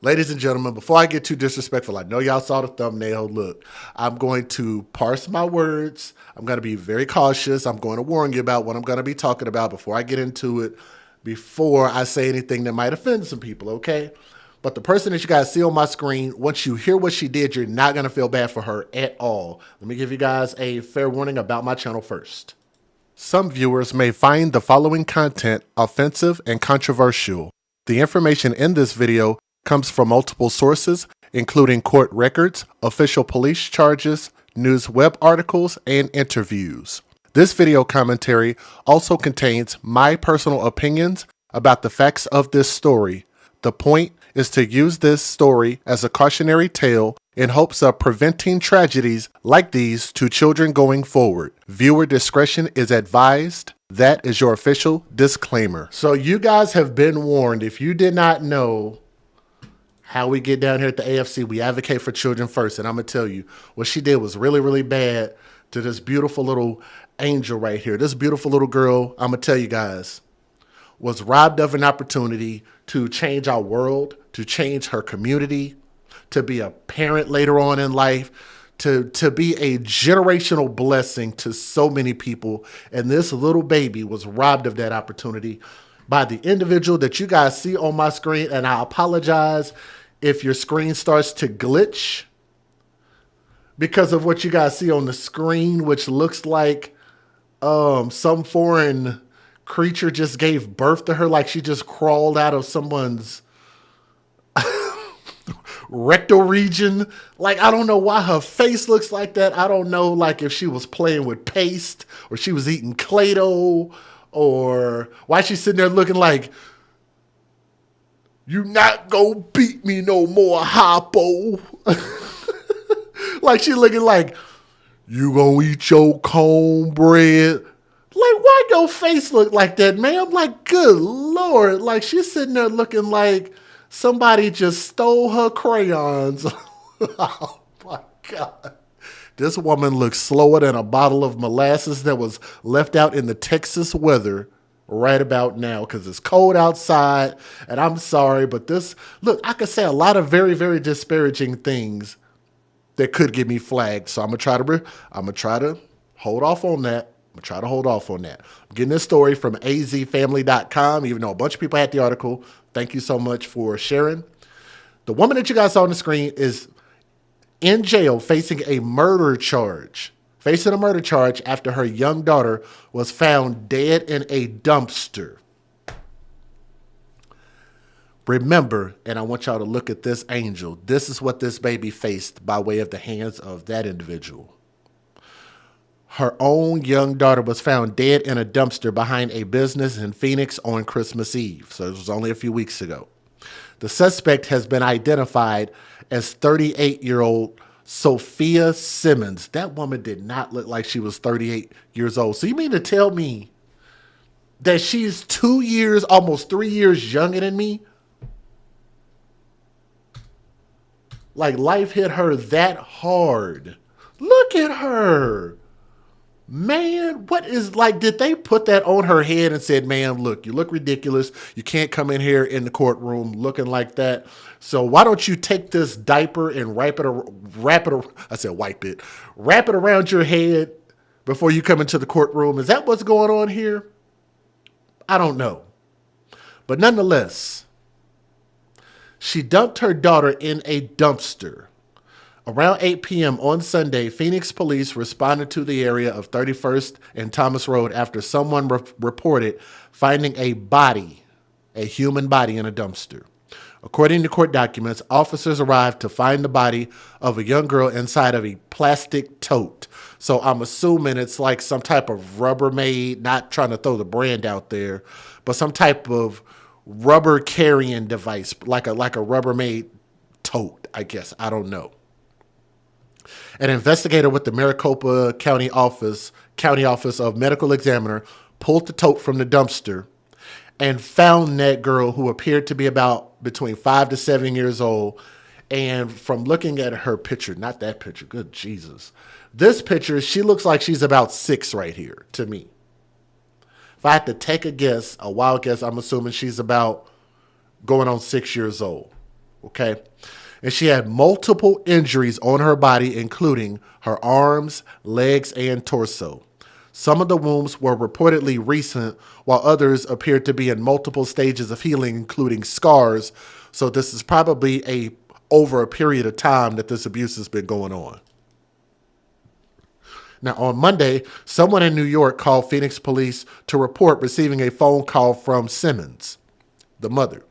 Ladies and gentlemen, before I get too disrespectful, I know y'all saw the thumbnail. Look, I'm going to parse my words. I'm going to be very cautious. I'm going to warn you about what I'm going to be talking about before I get into it, before I say anything that might offend some people, okay? But the person that you guys see on my screen, once you hear what she did, you're not going to feel bad for her at all. Let me give you guys a fair warning about my channel first. Some viewers may find the following content offensive and controversial. The information in this video comes from multiple sources, including court records, official police charges, news web articles, and interviews. This video commentary also contains my personal opinions about the facts of this story. The point is to use this story as a cautionary tale in hopes of preventing tragedies like these to children going forward. Viewer discretion is advised. That is your official disclaimer. So you guys have been warned. If you did not know how we get down here at the AFC, we advocate for children first. And I'm going to tell you, what she did was really, really bad to this beautiful little angel right here. This beautiful little girl, I'm going to tell you guys, was robbed of an opportunity to change our world, to change her community, to be a parent later on in life, to be a generational blessing to so many people. And this little baby was robbed of that opportunity by the individual that you guys see on my screen. And I apologize if your screen starts to glitch because of what you guys see on the screen, which looks like some foreign creature just gave birth to her, like she just crawled out of someone's rectal region. Like, I don't know why her face looks like that. I don't know, like, if she was playing with paste or she was eating Play-Doh, or why she's sitting there looking like, "You not gonna beat me no more, Hoppo." Like she looking like, "You gonna eat your cornbread?" Like, why your face look like that, man? I'm like, good Lord. Like, she's sitting there looking like somebody just stole her crayons. Oh my God. This woman looks slower than a bottle of molasses that was left out in the Texas weather right about now, because it's cold outside. And I'm sorry, but this, look, I could say a lot of very, very disparaging things that could get me flagged. So I'm gonna try to hold off on that. I'm getting this story from azfamily.com, even though a bunch of people had the article. Thank you so much for sharing. The woman that you guys saw on the screen is in jail facing a murder charge. After her young daughter was found dead in a dumpster. Remember, and I want y'all to look at this angel. This is what this baby faced by way of the hands of that individual. Her own young daughter was found dead in a dumpster behind a business in Phoenix on Christmas Eve. So it was only a few weeks ago. The suspect has been identified as 38-year-old Sophia Simmons. That woman did not look like she was 38 years old. So you mean to tell me that she's 2 years, almost 3 years younger than me? Like, life hit her that hard. Look at her. Man, what is, like, did they put that on her head and said, "Man, look, you look ridiculous. You can't come in here in the courtroom looking like that. So why don't you take this diaper and wrap it around your head before you come into the courtroom?" Is that what's going on here? I don't know. But nonetheless, she dumped her daughter in a dumpster. Around 8 p.m. on Sunday, Phoenix police responded to the area of 31st and Thomas Road after someone reported finding a human body in a dumpster. According to court documents, officers arrived to find the body of a young girl inside of a plastic tote. So I'm assuming it's like some type of Rubbermaid, not trying to throw the brand out there, but some type of rubber carrying device, like a Rubbermaid tote, I guess. I don't know. An investigator with the Maricopa County Office of Medical Examiner pulled the tote from the dumpster and found that girl, who appeared to be about between 5 to 7 years old. And from looking at her picture, not that picture, good Jesus, this picture, she looks like she's about 6 right here to me. If I had to take a guess, a wild guess, I'm assuming she's about going on 6 years old. Okay. And she had multiple injuries on her body, including her arms, legs, and torso. Some of the wounds were reportedly recent, while others appeared to be in multiple stages of healing, including scars. So this is probably over a period of time that this abuse has been going on. Now, on Monday, someone in New York called Phoenix police to report receiving a phone call from Simmons, the mother.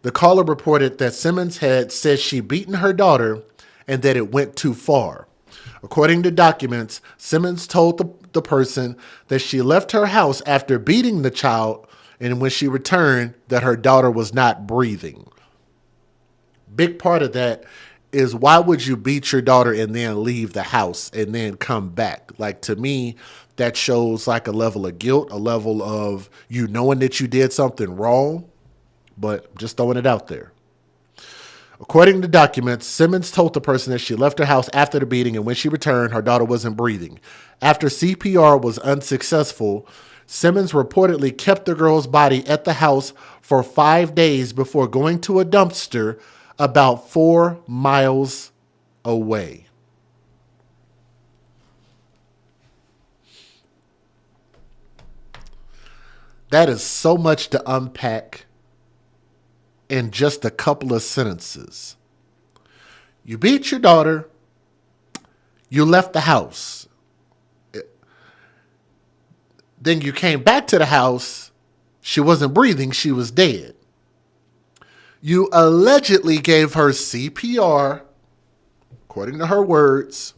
The caller reported that Simmons had said she beaten her daughter and that it went too far. According to documents, Simmons told the person that she left her house after beating the child, and when she returned, that her daughter was not breathing. Big part of that is, why would you beat your daughter and then leave the house and then come back? Like, to me, that shows like a level of guilt, a level of you knowing that you did something wrong, but just throwing it out there. According to documents, Simmons told the person that she left her house after the beating, and when she returned, her daughter wasn't breathing. After CPR was unsuccessful, Simmons reportedly kept the girl's body at the house for 5 days before going to a dumpster about 4 miles away. That is so much to unpack in just a couple of sentences. You beat your daughter. You left the house. Then you came back to the house. She wasn't breathing. She was dead. You allegedly gave her CPR, according to her words.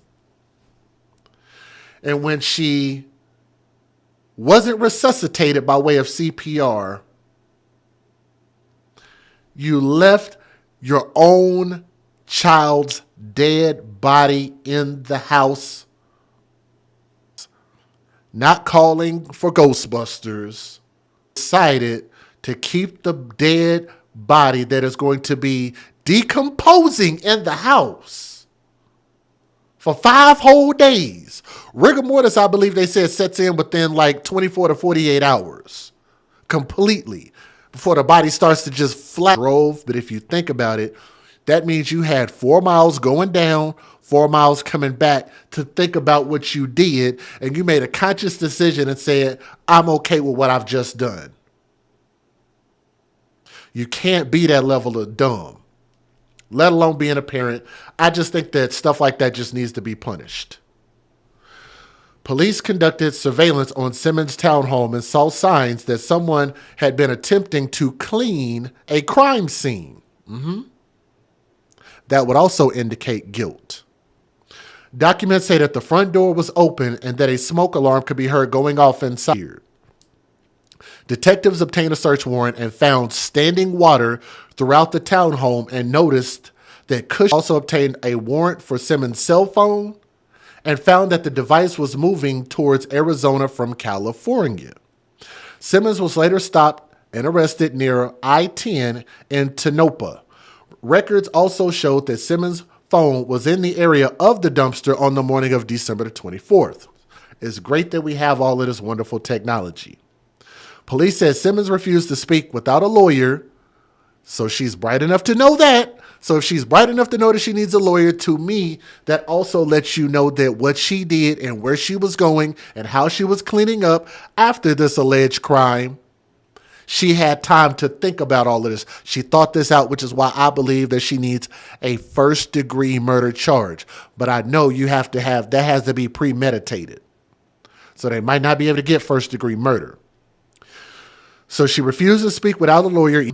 And when she wasn't resuscitated by way of CPR, you left your own child's dead body in the house, not calling for Ghostbusters. Decided to keep the dead body that is going to be decomposing in the house for 5 whole days. Rigor mortis, I believe they said, sets in within like 24 to 48 hours completely, before the body starts to just flat drove. But if you think about it, that means you had 4 miles going down, 4 miles coming back to think about what you did, and you made a conscious decision and said, I'm okay with what I've just done. You can't be that level of dumb, let alone being a parent. I just think that stuff like that just needs to be punished. Police conducted surveillance on Simmons' townhome and saw signs that someone had been attempting to clean a crime scene. That would also indicate guilt. Documents say that the front door was open and that a smoke alarm could be heard going off inside. Detectives obtained a search warrant and found standing water throughout the townhome, and noticed that Cush also obtained a warrant for Simmons' cell phone and found that the device was moving towards Arizona from California. Simmons was later stopped and arrested near I-10 in Tonopah. Records also showed that Simmons' phone was in the area of the dumpster on the morning of December the 24th. It's great that we have all of this wonderful technology. Police said Simmons refused to speak without a lawyer, so she's bright enough to know that. So if she's bright enough to know that she needs a lawyer, to me, that also lets you know that what she did and where she was going and how she was cleaning up after this alleged crime, she had time to think about all of this. She thought this out, which is why I believe that she needs a first-degree murder charge. But I know you have to have, that has to be premeditated. So they might not be able to get first-degree murder. So she refused to speak without a lawyer,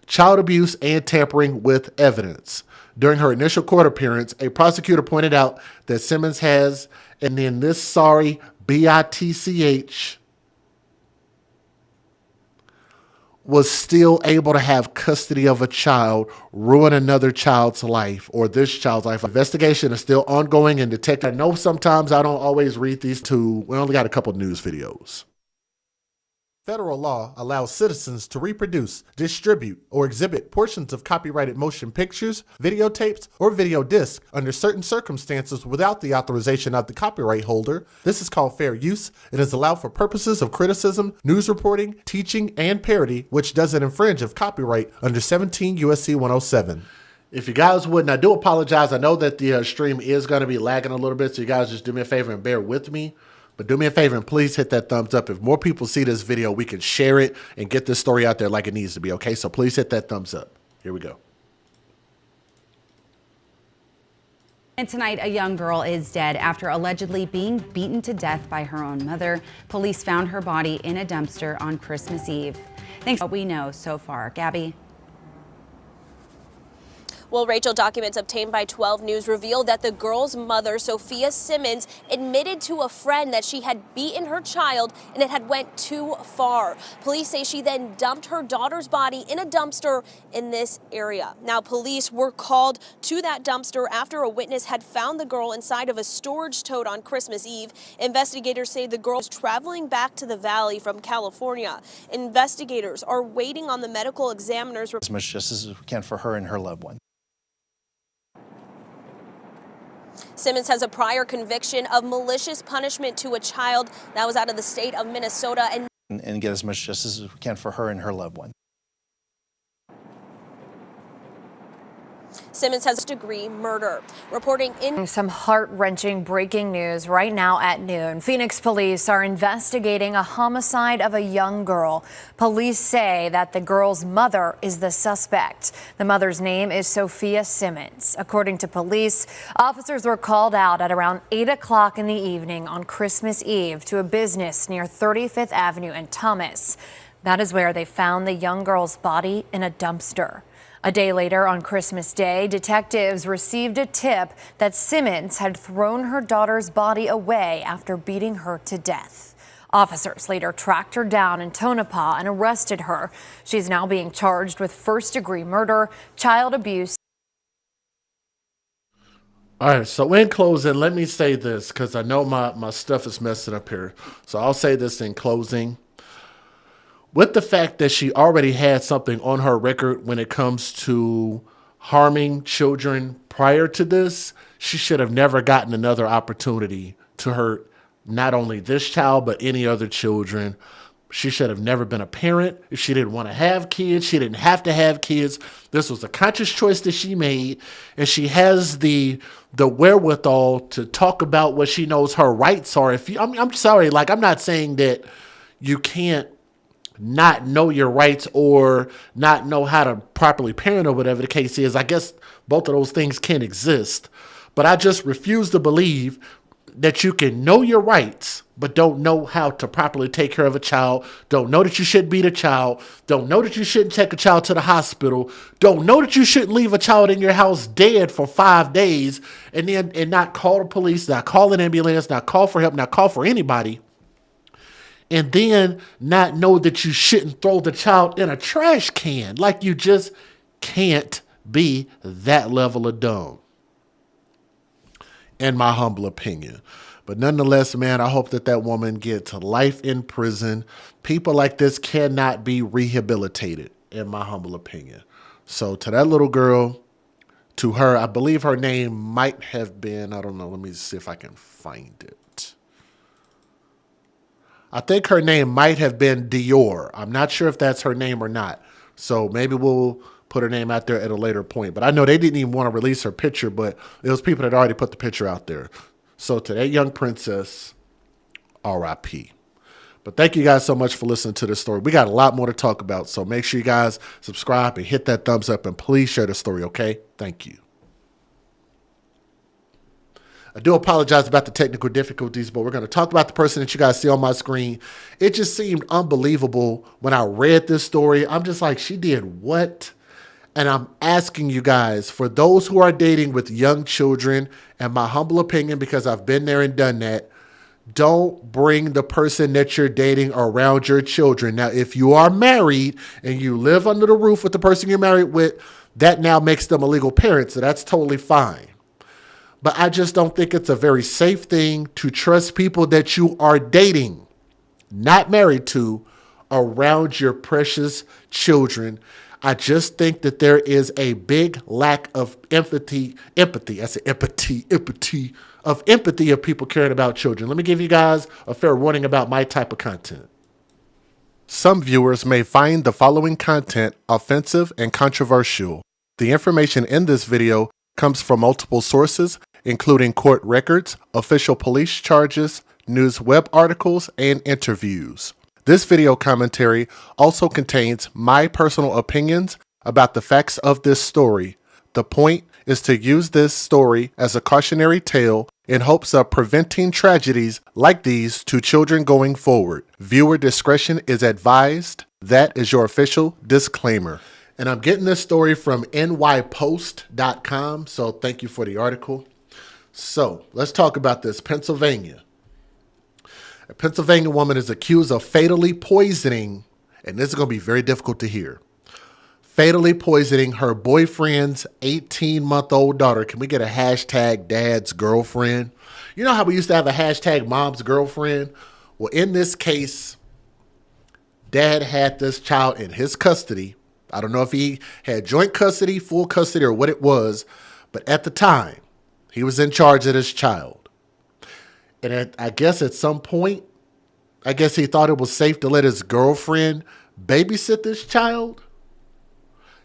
child abuse, and tampering with evidence. During her initial court appearance, a prosecutor pointed out that Simmons has, and then this sorry bitch, was still able to have custody of a child, ruin another child's life, or this child's life. Investigation is still ongoing and detective. I know sometimes I don't always read these two. We only got a couple news videos. Federal law allows citizens to reproduce, distribute, or exhibit portions of copyrighted motion pictures, videotapes, or video discs under certain circumstances without the authorization of the copyright holder. This is called fair use. It is allowed for purposes of criticism, news reporting, teaching, and parody, which doesn't infringe of copyright under 17 U.S.C. 107. If you guys wouldn't, I do apologize. I know that the stream is going to be lagging a little bit, so you guys just do me a favor and bear with me. But do me a favor and please hit that thumbs up. If more people see this video, we can share it and get this story out there like it needs to be, okay? So please hit that thumbs up. Here we go. And tonight, a young girl is dead after allegedly being beaten to death by her own mother. Police found her body in a dumpster on Christmas Eve. Thanks for what we know so far. Gabby? Well, Rachel, documents obtained by 12 News revealed that the girl's mother, Sophia Simmons, admitted to a friend that she had beaten her child and it had went too far. Police say she then dumped her daughter's body in a dumpster in this area. Now, police were called to that dumpster after a witness had found the girl inside of a storage tote on Christmas Eve. Investigators say the girl was traveling back to the valley from California. Investigators are waiting on the medical examiner's as much justice as we can for her and her loved one. Simmons has a prior conviction of malicious punishment to a child that was out of the state of Minnesota. And get as much justice as we can for her and her loved one. Simmons has first-degree murder. Reporting in some heart-wrenching breaking news right now at noon. Phoenix police are investigating a homicide of a young girl. Police say that the girl's mother is the suspect. The mother's name is Sophia Simmons. According to police, officers were called out at around 8 o'clock in the evening on Christmas Eve to a business near 35th Avenue and Thomas. That is where they found the young girl's body in a dumpster. A day later, on Christmas Day, detectives received a tip that Simmons had thrown her daughter's body away after beating her to death. Officers later tracked her down in Tonopah and arrested her. She's now being charged with first-degree murder, child abuse. All right, so in closing, let me say this because I know my stuff is messing up here. So I'll say this in closing. With the fact that she already had something on her record when it comes to harming children prior to this, she should have never gotten another opportunity to hurt not only this child, but any other children. She should have never been a parent. If she didn't want to have kids, she didn't have to have kids. This was a conscious choice that she made, and she has the wherewithal to talk about what she knows her rights are. I'm sorry, like, I'm not saying that you can't not know your rights or not know how to properly parent or whatever the case is. I guess both of those things can exist. But I just refuse to believe that you can know your rights but don't know how to properly take care of a child, don't know that you shouldn't beat a child, don't know that you shouldn't take a child to the hospital, don't know that you shouldn't leave a child in your house dead for 5 days, and not call the police, not call an ambulance, not call for help, not call for anybody. And then not know that you shouldn't throw the child in a trash can. Like, you just can't be that level of dumb, in my humble opinion. But nonetheless, man, I hope that woman gets life in prison. People like this cannot be rehabilitated, in my humble opinion. So to that little girl, to her, I believe her name might have been, I don't know, let me see if I can find it. I think her name might have been Dior. I'm not sure if that's her name or not. So maybe we'll put her name out there at a later point. But I know they didn't even want to release her picture, but it was people that already put the picture out there. So to that young princess, R.I.P. But thank you guys so much for listening to this story. We got a lot more to talk about. So make sure you guys subscribe and hit that thumbs up, and please share the story, okay? Thank you. I do apologize about the technical difficulties, but we're going to talk about the person that you guys see on my screen. It just seemed unbelievable when I read this story. I'm just like, she did what? And I'm asking you guys, for those who are dating with young children, and my humble opinion, because I've been there and done that, don't bring the person that you're dating around your children. Now, if you are married and you live under the roof with the person you're married with, that now makes them a legal parent, so that's totally fine. But I just don't think it's a very safe thing to trust people that you are dating, not married to, around your precious children. I just think that there is a big lack of empathy of people caring about children. Let me give you guys a fair warning about my type of content. Some viewers may find the following content offensive and controversial. The information in this video comes from multiple sources, including court records, official police charges, news web articles, and interviews. This video commentary also contains my personal opinions about the facts of this story. The point is to use this story as a cautionary tale in hopes of preventing tragedies like these to children going forward. Viewer discretion is advised. That is your official disclaimer. And I'm getting this story from nypost.com, so thank you for the article. So let's talk about this. Pennsylvania. A Pennsylvania woman is accused of fatally poisoning, and this is going to be very difficult to hear, fatally poisoning her boyfriend's 18-month-old daughter. Can we get a hashtag dad's girlfriend? You know how we used to have a hashtag mom's girlfriend? Well, in this case, dad had this child in his custody. I don't know if he had joint custody, full custody, or what it was, but at the time, he was in charge of this child. And I guess at some point, I guess he thought it was safe to let his girlfriend babysit this child.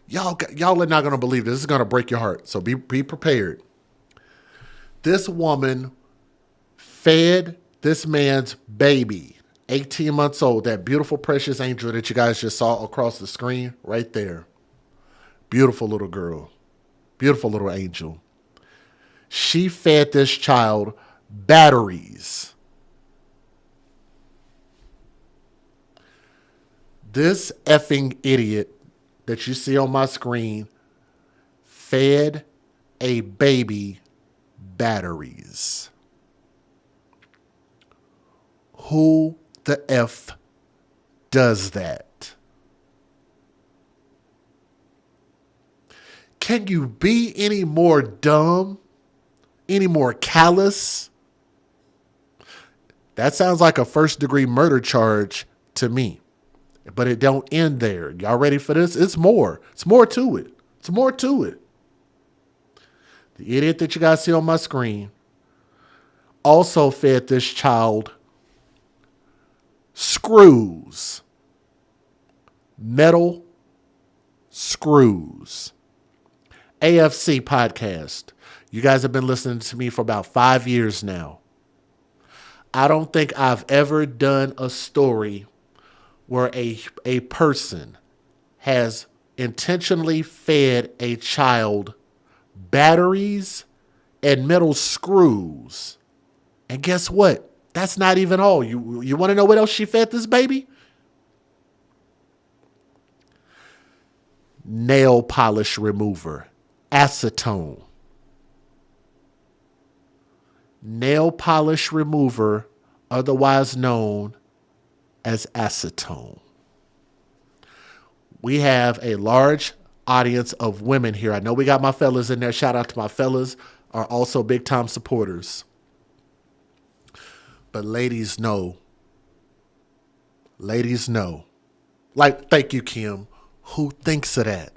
Y'all are not going to believe this. This is going to break your heart. So be prepared. This woman fed this man's baby, 18 months old, that beautiful, precious angel that you guys just saw across the screen right there. Beautiful little girl. Beautiful little angel. She fed this child batteries. This effing idiot that you see on my screen fed a baby batteries. Who the F does that? Can you be any more dumb? Any more callous? That sounds like a first-degree murder charge to me. But it don't end there. Y'all ready for this? It's more. It's more to it. It's more to it. The idiot that you guys see on my screen also fed this child screws. Metal screws. AFC podcast. You guys have been listening to me for about 5 years now. I don't think I've ever done a story where a person has intentionally fed a child batteries and metal screws. And guess what? That's not even all. You want to know what else she fed this baby? Nail polish remover, acetone. Nail polish remover, otherwise known as acetone. We have a large audience of women here. I know we got my fellas in there. Shout out to my fellas, are also big time supporters. But ladies know. Ladies know. Like, thank you, Kim. Who thinks of that?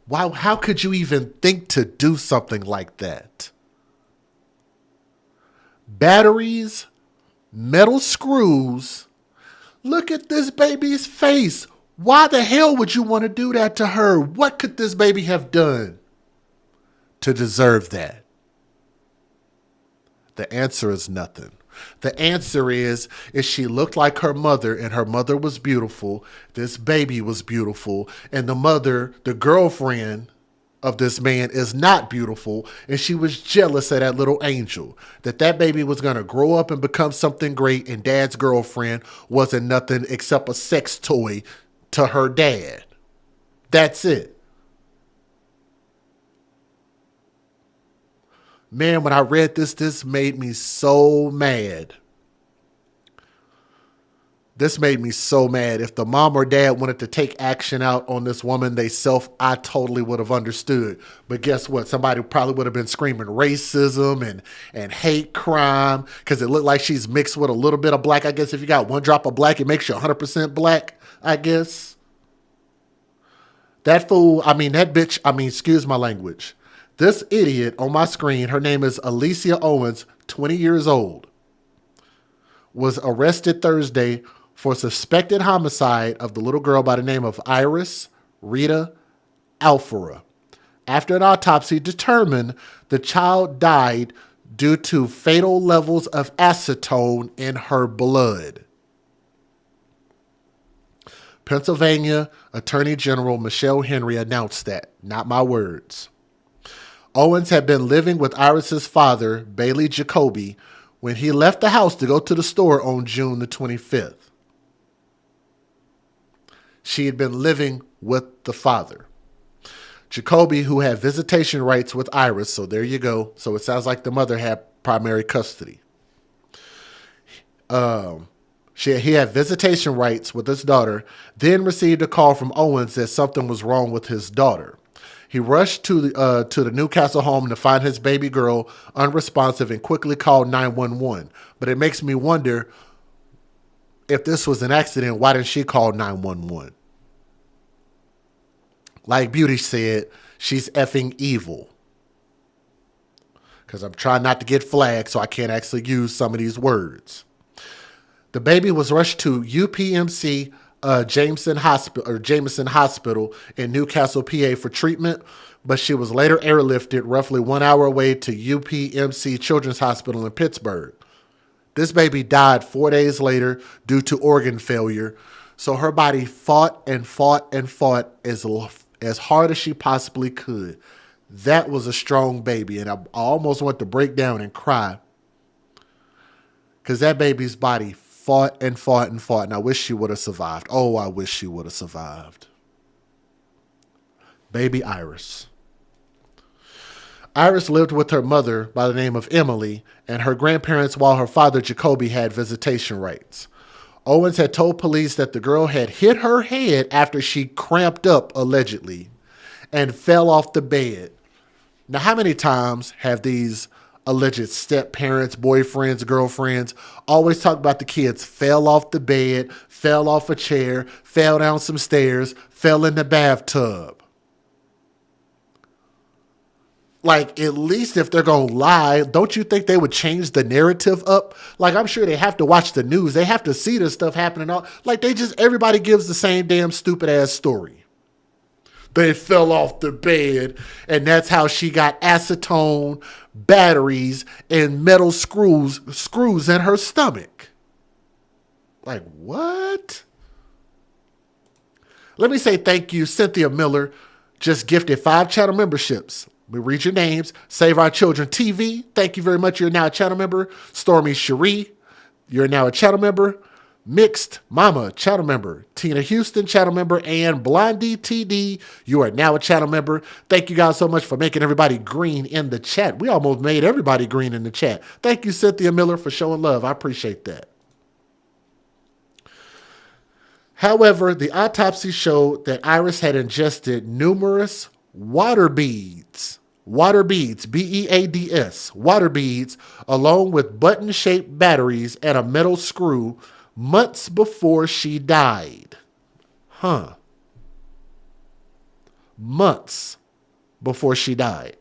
Why? How could you even think to do something like that? Batteries, metal screws. Look at this baby's face. Why the hell would you want to do that to her? What could this baby have done to deserve that? The answer is nothing. The answer is she looked like her mother, and her mother was beautiful. This baby was beautiful. And the mother, the girlfriend of this man, is not beautiful, and she was jealous of that little angel, that baby was going to grow up and become something great, and dad's girlfriend wasn't nothing except a sex toy to her dad. That's it. Man, when I read this made me so mad. This made me so mad. If the mom or dad wanted to take action out on this woman theyself, I totally would have understood. But guess what? Somebody probably would have been screaming racism and hate crime because it looked like she's mixed with a little bit of black. I guess if you got one drop of black, it makes you 100% black. I guess. That fool, that bitch, excuse my language. This idiot on my screen, her name is Alicia Owens, 20 years old, was arrested Thursday for suspected homicide of the little girl by the name of Iris Rita Alfara. After an autopsy determined the child died due to fatal levels of acetone in her blood. Pennsylvania Attorney General Michelle Henry announced that, not my words. Owens had been living with Iris's father, Bailey Jacoby, when he left the house to go to the store on June the 25th. She had been living with the father. Jacoby, who had visitation rights with Iris, so there you go. So it sounds like the mother had primary custody. He had visitation rights with his daughter, then received a call from Owens that something was wrong with his daughter. He rushed to the Newcastle home to find his baby girl unresponsive and quickly called 911. But it makes me wonder, if this was an accident, why didn't she call 911? Like Beauty said, she's effing evil. Because I'm trying not to get flagged, so I can't actually use some of these words. The baby was rushed to UPMC Jameson Hospital in Newcastle, PA for treatment, but she was later airlifted roughly 1 hour away to UPMC Children's Hospital in Pittsburgh. This baby died 4 days later due to organ failure, so her body fought and fought and fought as hard as she possibly could. That was a strong baby, and I almost want to break down and cry because that baby's body fought and fought and fought, and I wish she would have survived. Oh, I wish she would have survived. Baby Iris. Iris lived with her mother by the name of Emily and her grandparents while her father, Jacoby, had visitation rights. Owens had told police that the girl had hit her head after she cramped up, allegedly, and fell off the bed. Now, how many times have these alleged step-parents, boyfriends, girlfriends always talk about the kids fell off the bed, fell off a chair, fell down some stairs, fell in the bathtub? Like, at least if they're going to lie, don't you think they would change the narrative up? Like, I'm sure they have to watch the news. They have to see this stuff happening. Like, everybody gives the same damn stupid-ass story. They fell off the bed, and that's how she got acetone, batteries, and metal screws in her stomach. Like, what? Let me say thank you. Cynthia Miller just gifted 5 channel memberships. We read your names. Save Our Children TV, thank you very much. You're now a channel member. Stormy Cherie, you're now a channel member. Mixed Mama, channel member. Tina Houston, channel member. And Blondie TD, you are now a channel member. Thank you guys so much for making everybody green in the chat. We almost made everybody green in the chat. Thank you, Cynthia Miller, for showing love. I appreciate that. However, the autopsy showed that Iris had ingested numerous water beads, B-E-A-D-S, water beads, along with button-shaped batteries and a metal screw months before she died. Months before she died.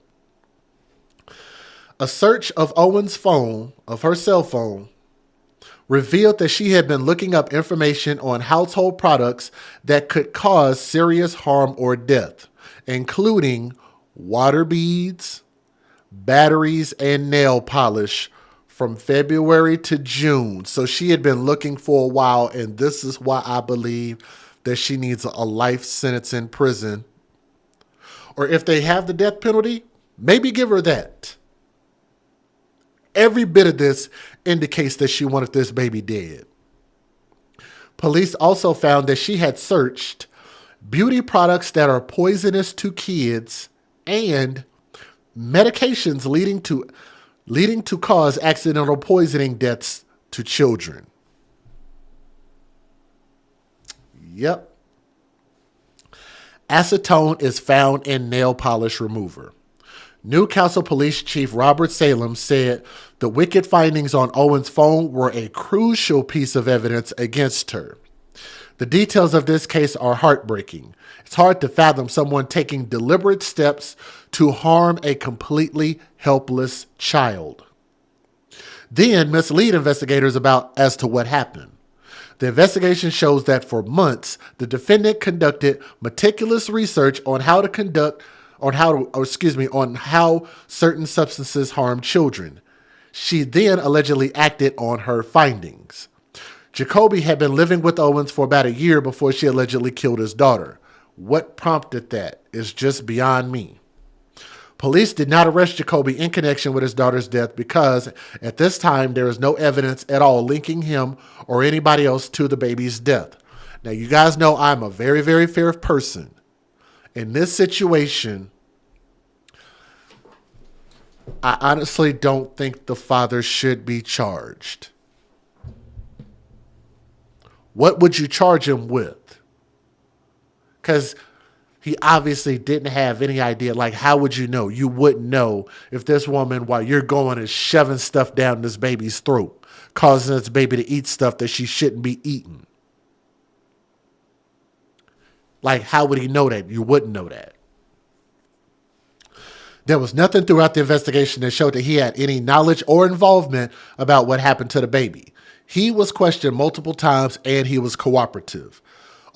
A search of Owen's phone, of her cell phone, revealed that she had been looking up information on household products that could cause serious harm or death, including water beads, batteries, and nail polish from February to June. So she had been looking for a while, and this is why I believe that she needs a life sentence in prison. Or if they have the death penalty, maybe give her that. Every bit of this indicates that she wanted this baby dead. Police also found that she had searched beauty products that are poisonous to kids and medications leading to cause accidental poisoning deaths to children. Yep. Acetone is found in nail polish remover. Newcastle Police Chief Robert Salem said the wicked findings on Owen's phone were a crucial piece of evidence against her. The details of this case are heartbreaking. It's hard to fathom someone taking deliberate steps to harm a completely helpless child. Then mislead investigators as to what happened. The investigation shows that for months, the defendant conducted meticulous research on how certain substances harm children. She then allegedly acted on her findings. Jacoby had been living with Owens for about a year before she allegedly killed his daughter. What prompted that is just beyond me. Police did not arrest Jacoby in connection with his daughter's death because at this time there is no evidence at all linking him or anybody else to the baby's death. Now you guys know I'm a very, very fair person. In this situation, I honestly don't think the father should be charged. What would you charge him with? Because he obviously didn't have any idea. Like, how would you know? You wouldn't know if this woman, while you're going, is shoving stuff down this baby's throat, causing this baby to eat stuff that she shouldn't be eating. Like, how would he know that? You wouldn't know that. There was nothing throughout the investigation that showed that he had any knowledge or involvement about what happened to the baby. He was questioned multiple times and he was cooperative.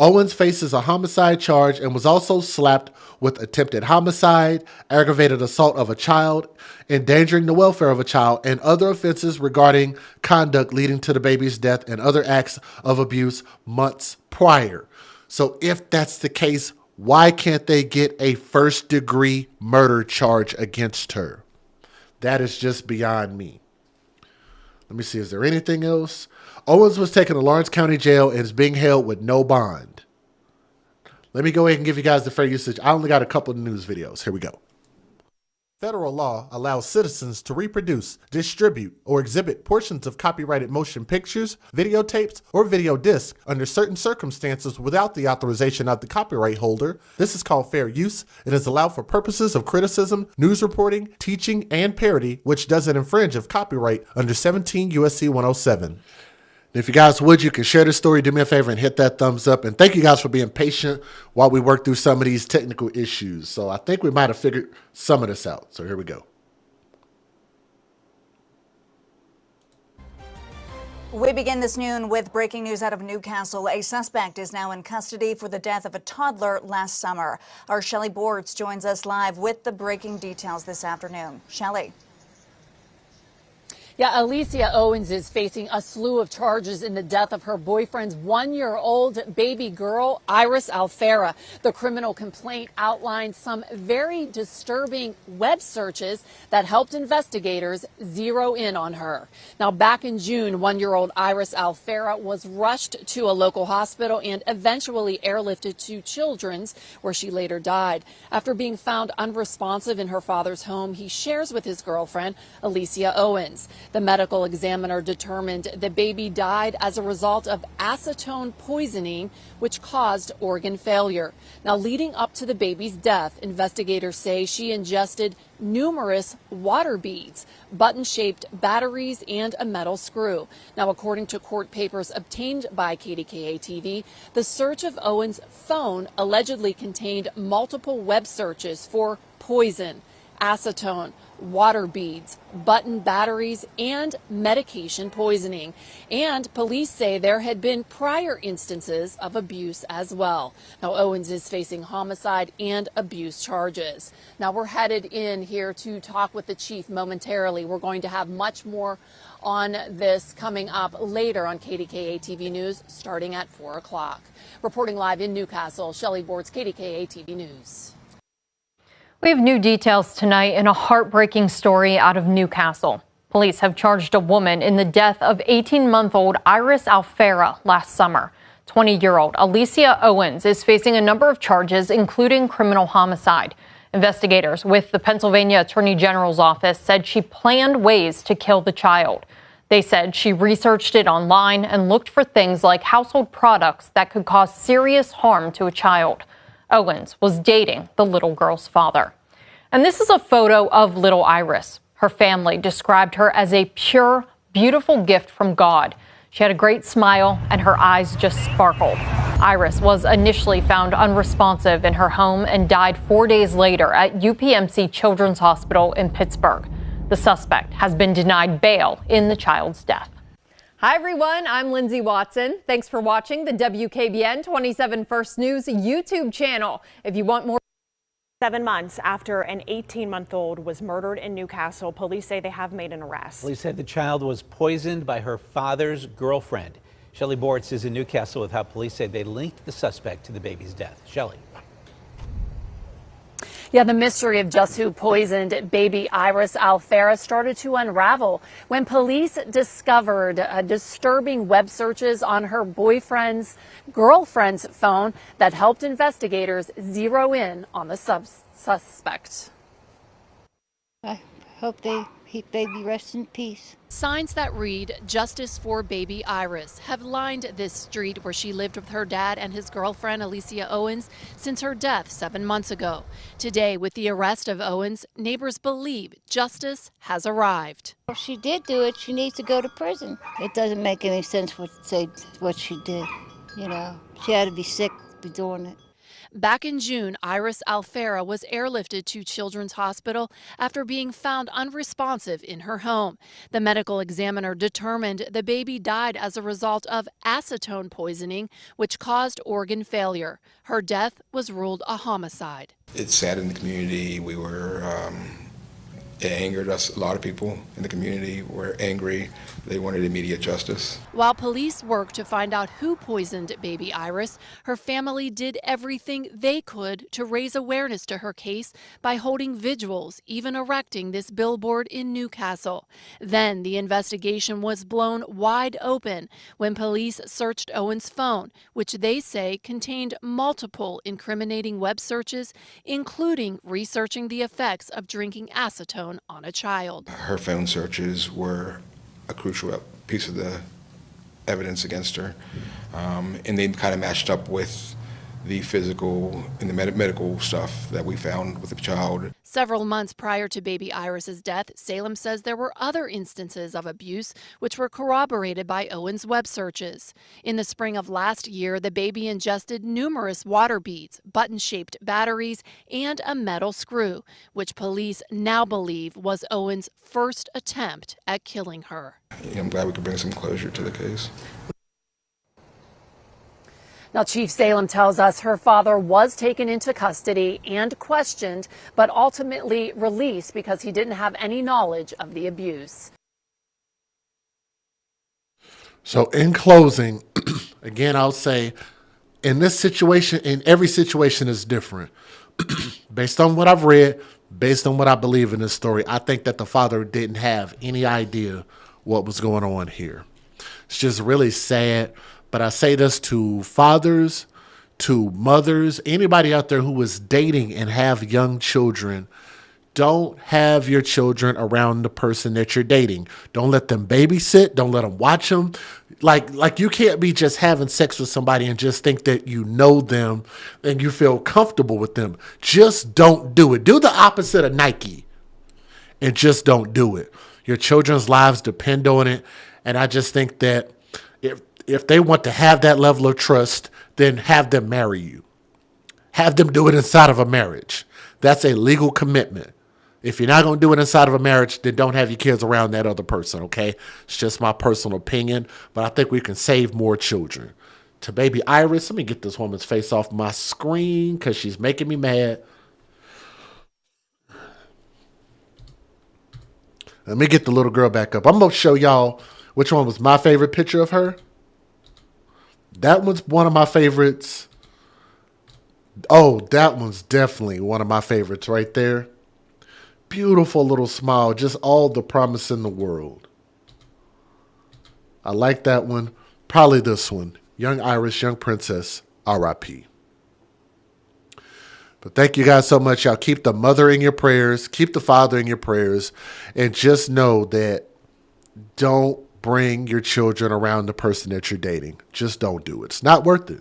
Owens faces a homicide charge and was also slapped with attempted homicide, aggravated assault of a child, endangering the welfare of a child, and other offenses regarding conduct leading to the baby's death and other acts of abuse months prior. So if that's the case, why can't they get a first-degree murder charge against her? That is just beyond me. Let me see, is there anything else? Owens was taken to Lawrence County Jail and is being held with no bond. Let me go ahead and give you guys the fair usage. I only got a couple of news videos. Here we go. Federal law allows citizens to reproduce, distribute, or exhibit portions of copyrighted motion pictures, videotapes, or video discs under certain circumstances without the authorization of the copyright holder. This is called fair use. It is allowed for purposes of criticism, news reporting, teaching, and parody, which doesn't infringe of copyright under 17 U.S.C. 107. If you guys would, you can share this story, do me a favor and hit that thumbs up. And thank you guys for being patient while we work through some of these technical issues. So I think we might have figured some of this out. So here we go. We begin this noon with breaking news out of Newcastle. A suspect is now in custody for the death of a toddler last summer. Our Shelley Boards joins us live with the breaking details this afternoon. Shelley. Yeah, Alicia Owens is facing a slew of charges in the death of her boyfriend's one-year-old baby girl, Iris Alfera. The criminal complaint outlined some very disturbing web searches that helped investigators zero in on her. Now, back in June, one-year-old Iris Alfera was rushed to a local hospital and eventually airlifted to Children's, where she later died. After being found unresponsive in her father's home, he shares with his girlfriend, Alicia Owens. The medical examiner determined the baby died as a result of acetone poisoning, which caused organ failure. Now, leading up to the baby's death, investigators say she ingested numerous water beads, button-shaped batteries, and a metal screw. Now, according to court papers obtained by KDKA-TV, the search of Owens' phone allegedly contained multiple web searches for poison, acetone, water beads, button batteries, and medication poisoning. And police say there had been prior instances of abuse as well. Now, Owens is facing homicide and abuse charges. Now, we're headed in here to talk with the chief momentarily. We're going to have much more on this coming up later on KDKA TV News starting at 4 o'clock. Reporting live in Newcastle, Shelley Boards, KDKA TV News. We have new details tonight in a heartbreaking story out of Newcastle. Police have charged a woman in the death of 18-month-old Iris Alfera last summer. 20-year-old Alicia Owens is facing a number of charges, including criminal homicide. Investigators with the Pennsylvania Attorney General's office said she planned ways to kill the child. They said she researched it online and looked for things like household products that could cause serious harm to a child. Owens was dating the little girl's father. And this is a photo of little Iris. Her family described her as a pure, beautiful gift from God. She had a great smile and her eyes just sparkled. Iris was initially found unresponsive in her home and died 4 days later at UPMC Children's Hospital in Pittsburgh. The suspect has been denied bail in the child's death. Hi, everyone. I'm Lindsay Watson. Thanks for watching the WKBN 27 First News YouTube channel. If you want more. 7 months after an 18-month-old was murdered in Newcastle, police say they have made an arrest. Police said the child was poisoned by her father's girlfriend. Shelley Bortz is in Newcastle with how police say they linked the suspect to the baby's death. Shelley. Yeah, the mystery of just who poisoned baby Iris Alfera started to unravel when police discovered disturbing web searches on her boyfriend's girlfriend's phone that helped investigators zero in on the suspect. I hope baby rests in peace. Signs that read "Justice for Baby Iris" have lined this street where she lived with her dad and his girlfriend Alicia Owens since her death 7 months ago. Today, with the arrest of Owens, neighbors believe justice has arrived. If she did do it, she needs to go to prison. It doesn't make any sense what she did. You know, she had to be sick to be doing it. Back in June, Iris Alfera was airlifted to Children's Hospital after being found unresponsive in her home. The medical examiner determined the baby died as a result of acetone poisoning, which caused organ failure. Her death was ruled a homicide. It saddened the community. It angered us. A lot of people in the community were angry. They wanted immediate justice. While police worked to find out who poisoned baby Iris, her family did everything they could to raise awareness to her case by holding vigils, even erecting this billboard in Newcastle. Then the investigation was blown wide open when police searched Owen's phone, which they say contained multiple incriminating web searches, including researching the effects of drinking acetone on a child. Her phone searches were a crucial piece of the evidence against her, and they kind of matched up with the physical and the medical stuff that we found with the child. Several months prior to baby Iris's death, Salem says there were other instances of abuse which were corroborated by Owen's web searches. In the spring of last year, the baby ingested numerous water beads, button-shaped batteries, and a metal screw, which police now believe was Owen's first attempt at killing her. I'm glad we could bring some closure to the case. Now, Chief Salem tells us her father was taken into custody and questioned, but ultimately released because he didn't have any knowledge of the abuse. So in closing, again, I'll say in this situation, in every situation is different. Based on what I've read, based on what I believe in this story, I think that the father didn't have any idea what was going on here. It's just really sad. But I say this to fathers, to mothers, anybody out there who is dating and have young children. Don't have your children around the person that you're dating. Don't let them babysit. Don't let them watch them. Like you can't be just having sex with somebody and just think that you know them and you feel comfortable with them. Just don't do it. Do the opposite of Nike and just don't do it. Your children's lives depend on it. And I just think that if they want to have that level of trust, then have them marry you. Have them do it inside of a marriage. That's a legal commitment. If you're not going to do it inside of a marriage, then don't have your kids around that other person, okay? It's just my personal opinion, but I think we can save more children. To baby Iris, let me get this woman's face off my screen because she's making me mad. Let me get the little girl back up. I'm going to show y'all which one was my favorite picture of her. That one's one of my favorites. Oh, that one's definitely one of my favorites right there. Beautiful little smile. Just all the promise in the world. I like that one. Probably this one. Young Iris, young princess, R.I.P. But thank you guys so much. Y'all keep the mother in your prayers. Keep the father in your prayers. And just know that don't bring your children around the person that you're dating. Just don't do it. It's not worth it.